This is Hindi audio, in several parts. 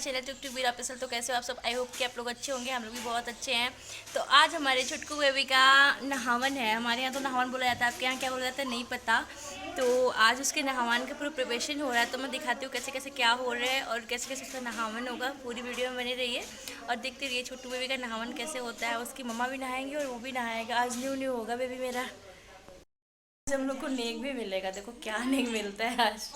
चैनल टुक टुक वीर ऑफिशियल। तो कैसे हो आप सब? आई होप कि आप लोग अच्छे होंगे, हम लोग भी बहुत अच्छे हैं। तो आज हमारे छुटकू बेबी का नहावन है। हमारे यहाँ तो नहावन बोला जाता है, आपके यहाँ क्या बोला जाता है नहीं पता। तो आज उसके नहावन का पूरा प्रिपरेशन हो रहा है, तो मैं दिखाती हूँ कैसे कैसे क्या हो रहा है और कैसे कैसे उसका नहावन होगा। पूरी वीडियो में बने रहिए और देखते रहिए छोटू बेबी का नहावन कैसे होता है। उसकी मम्मा भी नहाएंगी और वो भी नहाएगा। आज न्यू न्यू होगा बेबी मेरा। आज हम लोग को नेक भी मिलेगा, देखो क्या नेक मिलता है आज।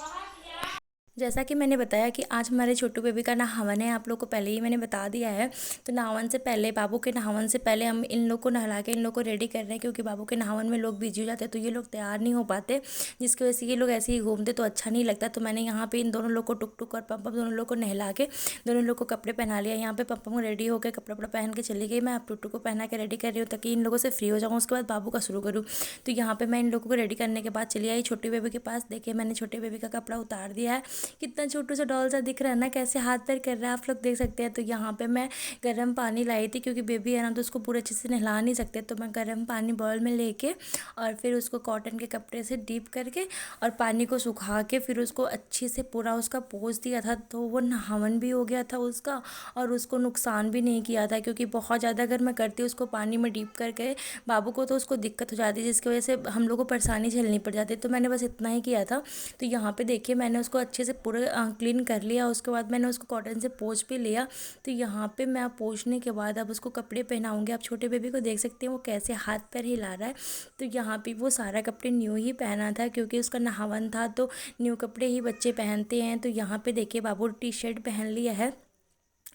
जैसा कि मैंने बताया कि आज हमारे छोटू बेबी का नहावन है, आप लोग को पहले ही मैंने बता दिया है। तो नहावन से पहले, बाबू के नहावन से पहले हम इन लोग को नहला के इन लोग को रेडी कर रहे हैं, क्योंकि बाबू के नहावन में लोग बिजी हो जाते हैं तो ये लोग तैयार नहीं हो पाते, जिसकी वजह से ये लोग ऐसे ही घूमते तो अच्छा नहीं लगता। तो मैंने यहाँ पे इन दोनों लोग को टुक टुक और पम्पम दोनों लोग को नहला के दोनों लोग को कपड़े पहना लिया। यहाँ पे पम्पम रेडी होकर कपड़ा वपड़ा पहन के चली गई। मैं अब टुक टुक को पहना के रेडी कर रही हूँ ताकि इन लोगों से फ्री हो जाऊँ, उसके बाद बाबू का शुरू करूँ। तो यहाँ पे मैं इन लोगों को रेडी करने के बाद चली आई छोटे बेबी के पास। देखिए मैंने छोटे बेबी का कपड़ा उतार दिया है, कितना छोटू सा डॉल सा दिख रहा है ना, कैसे हाथ पैर कर रहा है, आप लोग देख सकते हैं। तो यहाँ पे मैं गर्म पानी लाई थी, क्योंकि बेबी है ना तो उसको पूरे अच्छे से नहला नहीं सकते। तो मैं गर्म पानी बॉल में लेके और फिर उसको कॉटन के कपड़े से डीप करके और पानी को सुखा के फिर उसको अच्छे से पूरा उसका पोंछ दिया था। तो वो नहावन भी हो गया था उसका और उसको नुकसान भी नहीं किया था, क्योंकि बहुत ज़्यादा अगर मैं करती उसको पानी में डीप करके बाबू को तो उसको दिक्कत हो जाती, जिसकी वजह से हम लोग को परेशानी झेलनी पड़ जाती। तो मैंने बस इतना ही किया था। तो यहाँ पे देखिए मैंने उसको अच्छे से पूरे क्लीन कर लिया। उसके बाद मैंने उसको कॉटन से पोंछ भी लिया। तो यहाँ पे मैं पोंछने के बाद अब उसको कपड़े पहनाऊंगी। आप छोटे बेबी को देख सकते हैं वो कैसे हाथ पैर हिला रहा है। तो यहाँ पे वो सारा कपड़े न्यू ही पहना था, क्योंकि उसका नहावन था तो न्यू कपड़े ही बच्चे पहनते हैं। तो यहाँ पे देखिए बाबू टी शर्ट पहन लिया है।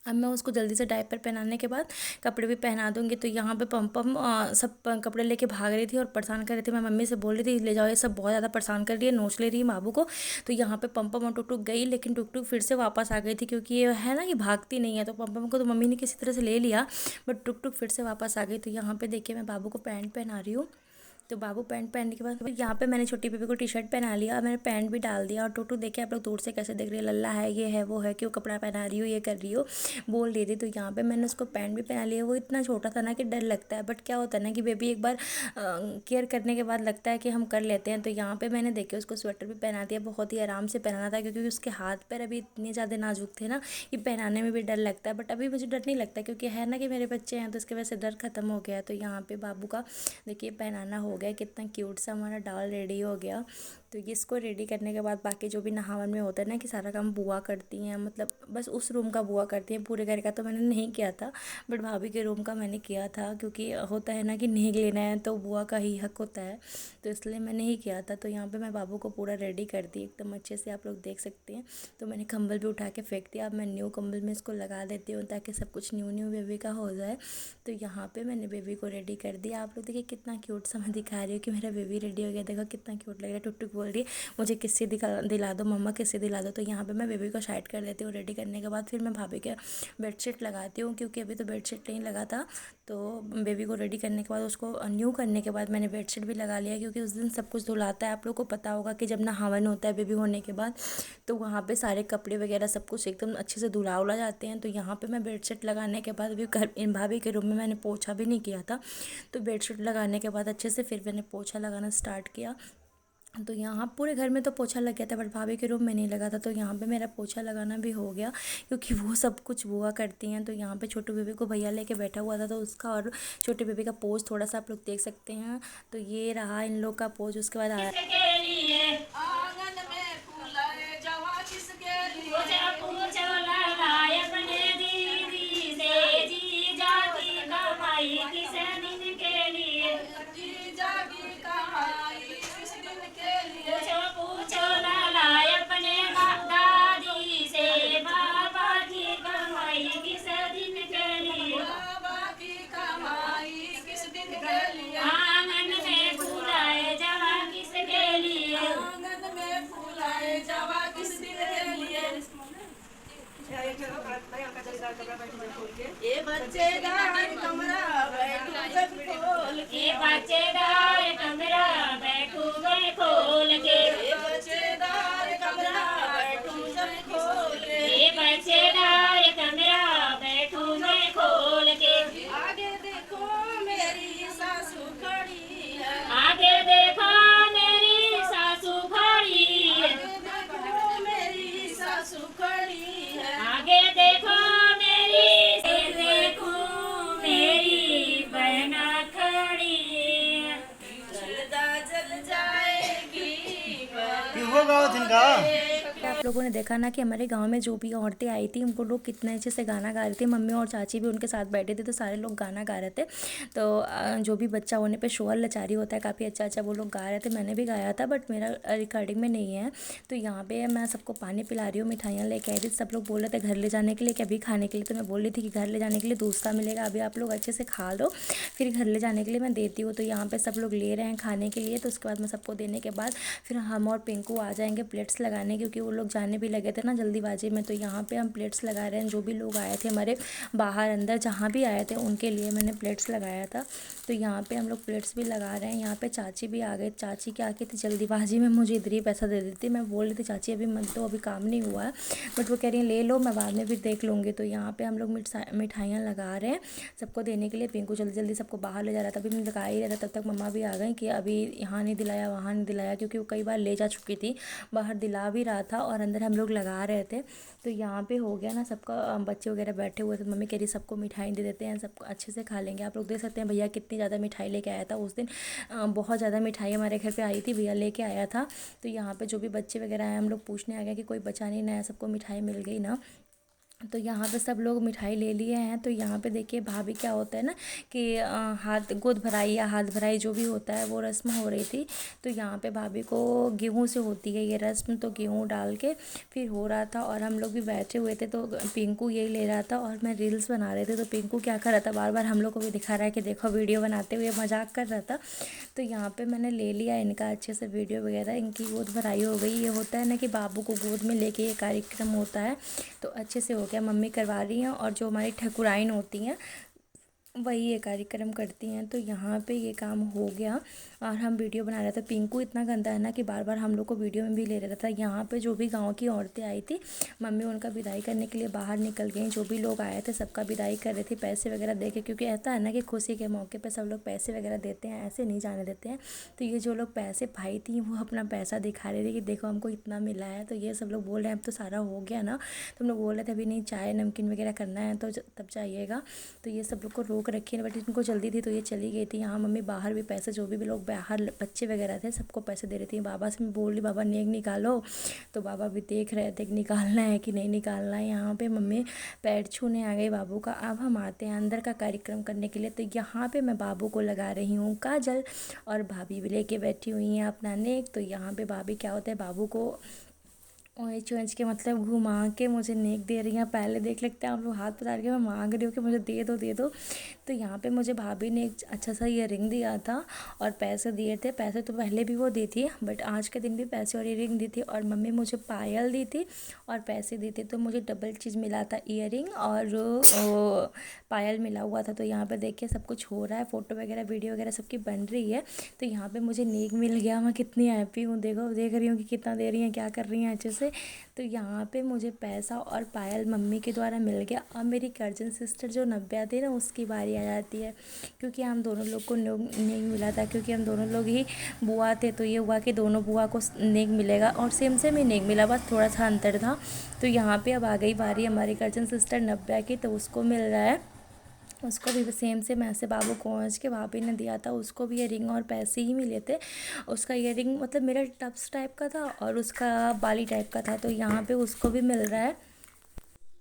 अब मैं उसको जल्दी से डायपर पहनाने के बाद कपड़े भी पहना दूंगी। तो यहाँ पे पम्पम सब कपड़े लेके भाग रही थी और परेशान कर रही थी। मैं मम्मी से बोल रही थी ले जाओ, ये सब बहुत ज़्यादा परेशान कर रही है, नोच ले रही है बाबू को। तो यहाँ पे पम्पम और टुक टुक गई, लेकिन टुक टुक फिर से वापस आ गई थी, क्योंकि ये है ना कि भागती नहीं है। तो पम्पम को तो मम्मी ने किसी तरह से ले लिया, बट टुक टुक फिर से वापस आ गई। तो यहाँ पे देखिए मैं बाबू को पैंट पहना रही हूँ। तो बाबू पैंट पहनने के बाद यहाँ पे मैंने छोटी बेबी को टी शर्ट पहना लिया, मैंने पैंट भी डाल दिया। और टोटू देखिए आप लोग दूर से कैसे देख रही है, लल्ला है, ये है, वो है, क्यों कपड़ा पहना रही हो, ये कर रही हो, बोल रही थी। तो यहाँ पे मैंने उसको पैंट भी पहना लिया। वो इतना छोटा था ना कि डर लगता है, बट क्या होता है ना कि बेबी एक बार केयर करने के बाद लगता है कि हम कर लेते हैं। तो यहाँ पे मैंने देखिए उसको स्वेटर भी पहना दिया। बहुत ही आराम से पहनाना था, क्योंकि उसके हाथ पैर अभी इतने ज़्यादा नाजुक थे ना कि पहनाने में भी डर लगता है। बट अभी मुझे डर नहीं लगता, क्योंकि है ना कि मेरे बच्चे हैं, तो इसकी वजह से डर खत्म हो गया। तो यहाँ पे बाबू का देखिए पहनाना हो गया, कितना क्यूट सा हमारा डॉल रेडी हो गया। तो इसको रेडी करने के बाद बाकी जो भी नहावन में होता है ना कि सारा काम बुआ करती हैं, मतलब बस उस रूम का बुआ करती हैं, पूरे घर का तो मैंने नहीं किया था, बट भाभी के रूम का मैंने किया था, क्योंकि होता है ना कि नहीं लेना है तो बुआ का ही हक होता है, तो इसलिए मैंने ही किया था। तो यहाँ पे मैं बाबू को पूरा रेडी कर दी एकदम अच्छे से, आप लोग देख सकते हैं। तो मैंने कंबल भी उठा के फेंक दिया। अब मैं न्यू कंबल में इसको लगा देती हूँ ताकि सब कुछ न्यू न्यू बेबी का हो जाए। तो यहाँ पे मैंने बेबी को रेडी कर दिया। आप लोग देखिए कितना क्यूट सा मैं दिखा रही हूँ कि मेरा बेबी रेडी हो गया, देखो कितना क्यूट लग रहा है। टुक टुक बोल रही है मुझे किस्से दिला दो मम्मा, किस्से दिला दो। तो यहाँ पे मैं बेबी को साइड कर देती हूँ। रेडी करने के बाद फिर मैं भाभी के बेडशीट लगाती हूँ, क्योंकि अभी तो बेडशीट नहीं लगा था। तो बेबी को रेडी करने के बाद उसको न्यू करने के बाद मैंने बेडशीट भी लगा लिया, क्योंकि उस दिन सब कुछ धुलाता है। आप लोग को पता होगा कि जब नहावन होता है बेबी होने के बाद, तो वहाँ पे सारे कपड़े वगैरह सब कुछ एकदम अच्छे से धुला उला जाते हैं। तो यहाँ पे मैं बेडशीट लगाने के बाद अभी घर इन भाभी के रूम में मैंने पोछा भी नहीं किया था। तो बेडशीट लगाने के बाद अच्छे से फिर मैंने पोछा लगाना स्टार्ट किया। तो यहाँ पूरे घर में तो पोछा लग गया था, बट भाभी के रूम में नहीं लगा था। तो यहाँ पे मेरा पोछा लगाना भी हो गया, क्योंकि वो सब कुछ बुआ करती हैं। तो यहाँ पे छोटू बेबी को भैया लेके बैठा हुआ था, तो उसका और छोटे बेबी का पोज थोड़ा सा आप लोग देख सकते हैं। तो ये रहा इन लोग का पोज। उसके बाद आया ये बच्चेदार कमरा बैठू जब खोल के, ये बच्चेदार कमरा बैठू मैं खोल के, ये बच्चेदार कमरा बैठू जब खोल के, ये बच्चेदार कमरा बैठू मैं खोल के। आगे देखो मेरी सासू खड़ी है, आगे देखो मेरी सासू खड़ी है, आगे देखो मेरी सासू खड़ी है, आगे देखो आप लोगों ने देखा ना कि हमारे गांव में जो भी औरतें आई थी उनको लोग कितने अच्छे से गाना गा रहे थे। मम्मी और चाची भी उनके साथ बैठे थे तो सारे लोग गाना गा रहे थे। तो जो भी बच्चा होने पे शोर लचारी होता है काफ़ी अच्छा अच्छा वो लोग गा रहे थे। मैंने भी गाया था बट मेरा रिकॉर्डिंग में नहीं है। तो यहाँ पे मैं सबको पानी पिला रही हूँ, मिठाइयाँ लेके आई थी। सब लोग बोल रहे थे घर ले जाने के लिए कि अभी खाने के लिए। तो मैं बोल रही थी कि घर ले जाने के लिए दूसरा मिलेगा, अभी आप लोग अच्छे से खा लो, फिर घर ले जाने के लिए मैं देती हूँ। तो यहाँ पर सब लोग ले रहे हैं खाने के लिए। तो उसके बाद मैं सबको देने के बाद फिर हम और पिंकू आ जाएंगे प्लेट्स लगाने, क्योंकि वो लोग जाने भी लगे थे ना जल्दीबाजी में। तो यहाँ पे हम प्लेट्स लगा रहे हैं। जो भी लोग आए थे हमारे बाहर अंदर जहाँ भी आए थे उनके लिए मैंने प्लेट्स लगाया था। तो यहाँ पे हम लोग प्लेट्स भी लगा रहे हैं। यहाँ पे चाची भी आ गए। चाची क्या की थी जल्दीबाजी में मुझे इधर ही पैसा दे देती। मैं बोल रही थी चाची अभी मत दो, अभी काम नहीं हुआ है, बट वो कह रही है ले लो, मैं बाद में फिर देख लूँगी। तो यहाँ पर हम लोग मिठाइयाँ लगा रहे हैं सबको देने के लिए। पिंकू जल्दी जल्दी सबको बाहर ले जा रहा था, अभी मैं लगा ही रहा था। तब तक मम्मा भी आ गई कि अभी यहाँ नहीं दिलाया वहाँ नहीं दिलाया, क्योंकि वो कई बार ले जा चुकी थी। बाहर दिला भी रहा था और अंदर हम लोग लगा रहे थे। तो यहाँ पे हो गया ना सबका, बच्चे वगैरह बैठे हुए थे। मम्मी कह रही सबको मिठाई दे देते हैं, सबको अच्छे से खा लेंगे। आप लोग देख सकते हैं भैया कितनी ज़्यादा मिठाई लेके आया था उस दिन। बहुत ज़्यादा मिठाई हमारे घर पे आई थी, भैया लेके आया था। तो यहाँ पे जो भी बच्चे वगैरह आए हम लोग पूछने आ गए कि कोई बचा नहीं ना, सबको मिठाई मिल गई ना। तो यहाँ पे सब लोग मिठाई ले लिए हैं। तो यहाँ पे देखिए भाभी क्या होता है ना कि हाथ गोद भराई या हाथ भराई जो भी होता है वो रस्म हो रही थी। तो यहाँ पे भाभी को गेहूं से होती है ये रस्म, तो गेहूं डाल के फिर हो रहा था और हम लोग भी बैठे हुए थे। तो पिंकू यही ले रहा था और मैं रील्स बना रहे थे। तो पिंकू क्या कर रहा था, बार बार हम लोग को भी दिखा रहा है कि देखो वीडियो बनाते हुए, मजाक कर रहा था। तो यहाँ पर मैंने ले लिया इनका अच्छे से वीडियो वगैरह, इनकी गोद भराई हो गई। ये होता है ना कि बाबू को गोद में लेके ये कार्यक्रम होता है। तो अच्छे से हो गया, मम्मी करवा रही हैं और जो हमारी ठकुराइन होती हैं वही ये कार्यक्रम करती हैं। तो यहाँ पे ये काम हो गया और हम वीडियो बना रहे थे। पिंकू इतना गंदा है ना कि बार बार हम लोग को वीडियो में भी ले रहा था। यहाँ पे जो भी गांव की औरतें आई थी, मम्मी उनका विदाई करने के लिए बाहर निकल गई। जो भी लोग आए थे सबका विदाई कर रही थी पैसे वगैरह दे के, क्योंकि ऐसा है ना कि खुशी के मौके पर सब लोग पैसे वगैरह देते हैं, ऐसे नहीं जाने देते हैं। तो ये जो लोग पैसे पाई थी वो अपना पैसा दिखा रहे थे कि देखो हमको इतना मिला है। तो ये सब लोग बोल रहे हैं अब तो सारा हो गया ना। तो हम लोग बोल रहे थे अभी नहीं, चाय नमकीन वगैरह करना है तो तब जाइएगा। तो ये सब लोग को रोक रखी है, बट इनको जल्दी थी तो ये चली गई थी। यहाँ मम्मी बाहर भी पैसे, जो भी लोग बाहर बच्चे वगैरह थे सबको पैसे दे रही थी। बाबा से मैं बोल रही बाबा नेक निकालो, तो बाबा भी देख रहे थे कि निकालना है कि नहीं निकालना है। यहाँ पे मम्मी पैर छूने आ गई बाबू का। अब हम आते हैं अंदर का कार्यक्रम करने के लिए। तो यहाँ पे मैं बाबू को लगा रही हूँ काजल और भाभी भी लेके बैठी हुई हैं अपना नेक। तो यहाँ पे भाभी क्या होता है बाबू को ओंच ओंच के मतलब घुमा के मुझे नेक दे रही हैं। पहले देख लेते हैं आप लोग, हाथ पसार के मैं मांग रही हूँ कि मुझे दे दो दे दो। तो यहाँ पे मुझे भाभी ने एक अच्छा सा ईयरिंग दिया था और पैसे दिए थे। पैसे तो पहले भी वो दी थी बट आज के दिन भी पैसे और ईयरिंग दी थी। और मम्मी मुझे पायल दी थी और पैसे दी थे। तो मुझे डबल चीज़ मिला था, ईयरिंग और पायल मिला हुआ था। तो यहाँ पर देखिए सब कुछ हो रहा है, फ़ोटो वगैरह वीडियो वगैरह सबकी बन रही है। तो यहाँ पर मुझे नेक मिल गया, मैं कितनी हैप्पी हूँ। देखो देख रही हूँ कि कितना दे रही हैं, क्या कर रही हैं अच्छे से। तो यहाँ पे मुझे पैसा और पायल मम्मी के द्वारा मिल गया। अब मेरी कज़न सिस्टर जो नव्या थी ना उसकी बारी आ जाती है, क्योंकि हम दोनों लोग को नेक मिला था, क्योंकि हम दोनों लोग ही बुआ थे। तो ये हुआ कि दोनों बुआ को नेक मिलेगा और सेम सेम ही नेक मिला, बस थोड़ा सा अंतर था। तो यहाँ पे अब आ गई बारी हमारी कज़न सिस्टर नव्या की, तो उसको मिल रहा है। उसको भी सेम सेम ऐसे बाबू पहुँच के भाभी ने दिया था, उसको भी ईयरिंग और पैसे ही मिले थे। उसका ईयरिंग मतलब मेरा टप्स टाइप का था और उसका बाली टाइप का था। तो यहाँ पे उसको भी मिल रहा है।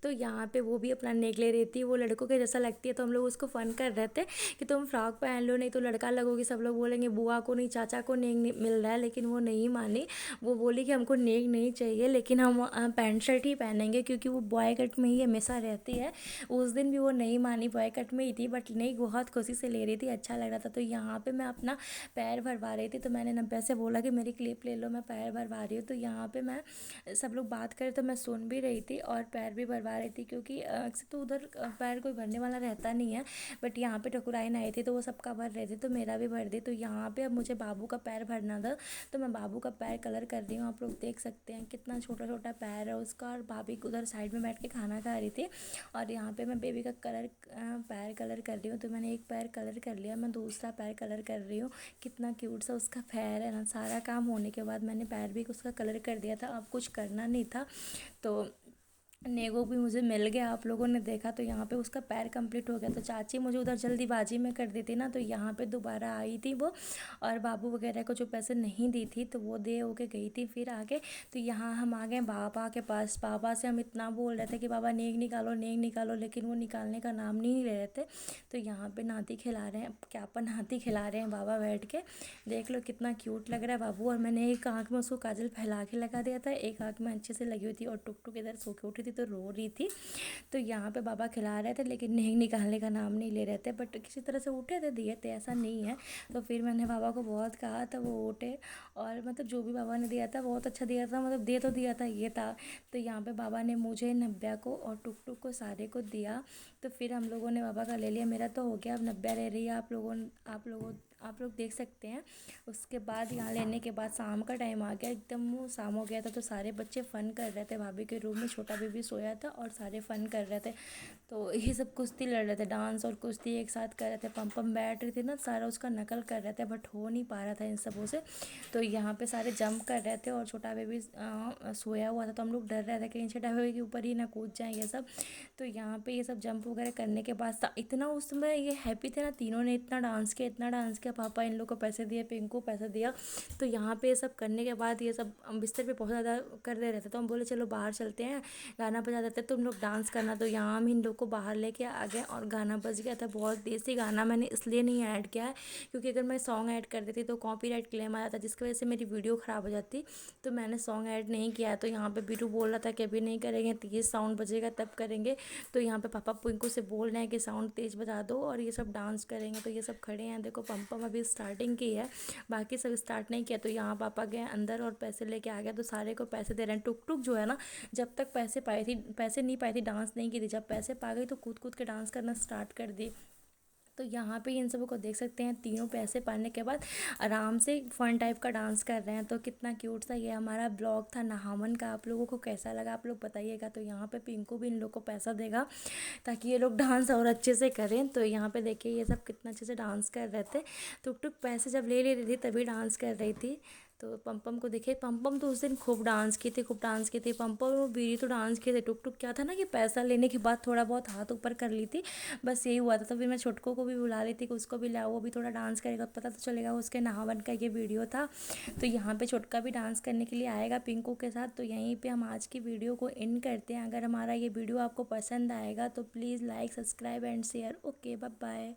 तो यहाँ पे वो भी अपना नेक ले रही थी, वो लड़कों के जैसा लगती है। तो हम लोग उसको फ़न कर रहे थे कि तुम फ्रॉक पहन लो, नहीं तो लड़का लगोगी, सब लोग बोलेंगे बुआ को नहीं चाचा को नेक मिल रहा है। लेकिन वो नहीं मानी, वो बोली कि हमको नेक नहीं चाहिए, लेकिन हम पैंट शर्ट ही पहनेंगे, क्योंकि वो बॉय कट में ही हमेशा रहती है। उस दिन भी वो नहीं मानी, बॉय कट में ही थी, बट नहीं बहुत खुशी से ले रही थी, अच्छा लग रहा था। तो यहाँ पर मैं अपना पैर भरवा रही थी। तो मैंने नब्बे से बोला कि मेरी क्लिप ले लो, मैं पैर भरवा रही हूँ। तो यहाँ पर मैं सब लोग बात करे तो मैं सुन भी रही थी और पैर भी भरवा रही थी, क्योंकि अक्सर तो उधर पैर कोई भरने वाला रहता नहीं है। बट यहाँ पे ठकुराइन आई थी तो वो सबका भर रहे थे, तो मेरा भी भर दी। तो यहाँ पे अब मुझे बाबू का पैर भरना था, तो मैं बाबू का पैर कलर कर रही हूँ। आप लोग देख सकते हैं कितना छोटा छोटा पैर है उसका। और भाभी उधर साइड में बैठ के खाना खा रही थी और यहाँ पे मैं बेबी का पैर कलर कर रही हूँ। तो मैंने एक पैर कलर कर लिया, मैं दूसरा पैर कलर कर रही हूँ। कितना क्यूट सा उसका पैर है ना। सारा काम होने के बाद मैंने पैर भी उसका कलर कर दिया था, अब कुछ करना नहीं था। तो नेगो भी मुझे मिल गया। आप लोगों ने देखा तो यहाँ पे उसका पैर कंप्लीट हो गया। तो चाची मुझे उधर जल्दीबाजी में कर दी थी ना, तो यहाँ पे दोबारा आई थी वो, और बाबू वगैरह को जो पैसे नहीं दी थी तो वो दे हो के गई थी फिर आगे। तो यहाँ हम आ गए बाबा के पास। बाबा से हम इतना बोल रहे थे कि बाबा नेग निकालो नेग निकालो, लेकिन वो निकालने का नाम नहीं ले रहे थे। तो यहाँ पे नाती खिला रहे हैं, क्या अपन नाती खिला रहे हैं बाबा बैठ के। देख लो कितना क्यूट लग रहा है बाबू। और मैंने एक आँख में उसको काजल फैला के लगा दिया था, एक आँख में अच्छे से लगी हुई थी, और टुक टुक इधर सो के उठी थी तो रो रही थी। तो यहाँ पे बाबा खिला रहे थे, लेकिन नहीं निकालने का नाम नहीं ले रहे थे, बट किसी तरह से उठे थे, दिए थे, ऐसा नहीं है। तो फिर मैंने बाबा को बहुत कहा था, वो उठे, और मतलब जो भी बाबा ने दिया था बहुत अच्छा दिया था, मतलब दे तो दिया था, ये था। तो यहाँ पे बाबा ने मुझे, नब्या को और टुक टुक को सारे को दिया। तो फिर हम लोगों ने बाबा का ले लिया। मेरा तो हो गया, अब नब्या ले रही है। आप लोग देख सकते हैं। उसके बाद यहाँ लेने के बाद शाम का टाइम आ गया, एकदम वो शाम हो गया था। तो सारे बच्चे फ़न कर रहे थे भाभी के रूम में, छोटा बेबी सोया था और सारे फ़न कर रहे थे। तो ये सब कुश्ती लड़ रहे थे, डांस और कुश्ती एक साथ कर रहे थे। पम पम बैठ रही थी ना, सारा उसका नकल कर रहे थे, बट हो नहीं पा रहा था इन सबों से। तो यहाँ पे सारे जंप कर रहे थे और छोटा बेबी सोया हुआ था। तो हम लोग डर रहे थे कहीं छोटा बेबी के ऊपर ही ना कूद जाए ये सब। तो यहाँ पे ये सब जंप वगैरह करने के बाद इतना उस समय ये हैप्पी थे ना, तीनों ने इतना डांस किया, इतना डांस किया। पापा इन लोग को पैसे दिए, पिंकू पैसे दिया। तो यहाँ पे ये सब करने के बाद ये सब बिस्तर पे बहुत ज़्यादा कर दे रहे थे। तो हम बोले चलो बाहर चलते हैं, गाना बजा देते, तुम लोग डांस करना। तो यहाँ हम इन लोग को बाहर लेके आ गए और गाना बज गया था। बहुत देसी गाना, मैंने इसलिए नहीं ऐड किया है क्योंकि अगर मैं सॉन्ग ऐड कर देती तो कॉपीराइट क्लेम आ जाता, जिसकी वजह से मेरी वीडियो ख़राब हो जाती। तो मैंने सॉन्ग ऐड नहीं किया। तो यहाँ पे बीरू बोल रहा था कि अभी नहीं करेंगे, तेज़ साउंड बजेगा तब करेंगे। तो यहाँ पे पापा पिंकू से बोल रहे हैं कि साउंड तेज़ बजा दो और ये सब डांस करेंगे। तो ये सब खड़े हैं, देखो पम पम अभी स्टार्टिंग की है, बाकी सब स्टार्ट नहीं किया। तो यहाँ पापा गए अंदर और पैसे लेके आ गए। तो सारे को पैसे दे रहे हैं। टुक टुक जो है ना, जब तक पैसे नहीं पाई थी, डांस नहीं की थी। जब पैसे पा गई तो कूद कूद के डांस करना स्टार्ट कर दी। तो यहाँ पे इन सबों को देख सकते हैं, तीनों पैसे पाने के बाद आराम से फन टाइप का डांस कर रहे हैं। तो कितना क्यूट सा ये हमारा ब्लॉग था नहावन का। आप लोगों को कैसा लगा आप लोग बताइएगा। तो यहाँ पे पिंकू भी इन लोग को पैसा देगा ताकि ये लोग डांस और अच्छे से करें। तो यहाँ पे देखिए ये सब कितना अच्छे से डांस कर रहे थे। टुक टुक पैसे जब ले रही थी तभी डांस कर रही थी। तो पम को देखिए, पम तो उस दिन खूब डांस की थी, खूब डांस की थी। पम और बीरी तो डांस किए थे। टुक टुक क्या था ना कि पैसा लेने के बाद थोड़ा बहुत हाथ ऊपर कर ली थी, बस यही हुआ था। तो फिर मैं छोटको को भी बुला रही थी कि उसको भी लाओ, वो भी थोड़ा डांस करेगा, पता तो चलेगा उसके नहावन का ये वीडियो था। तो यहाँ पे छोटका भी डांस करने के लिए आएगा पिंकू के साथ। तो यहीं पे हम आज की वीडियो को एंड करते हैं। अगर हमारा ये वीडियो आपको पसंद आएगा तो please like, subscribe and share. Okay, bye bye.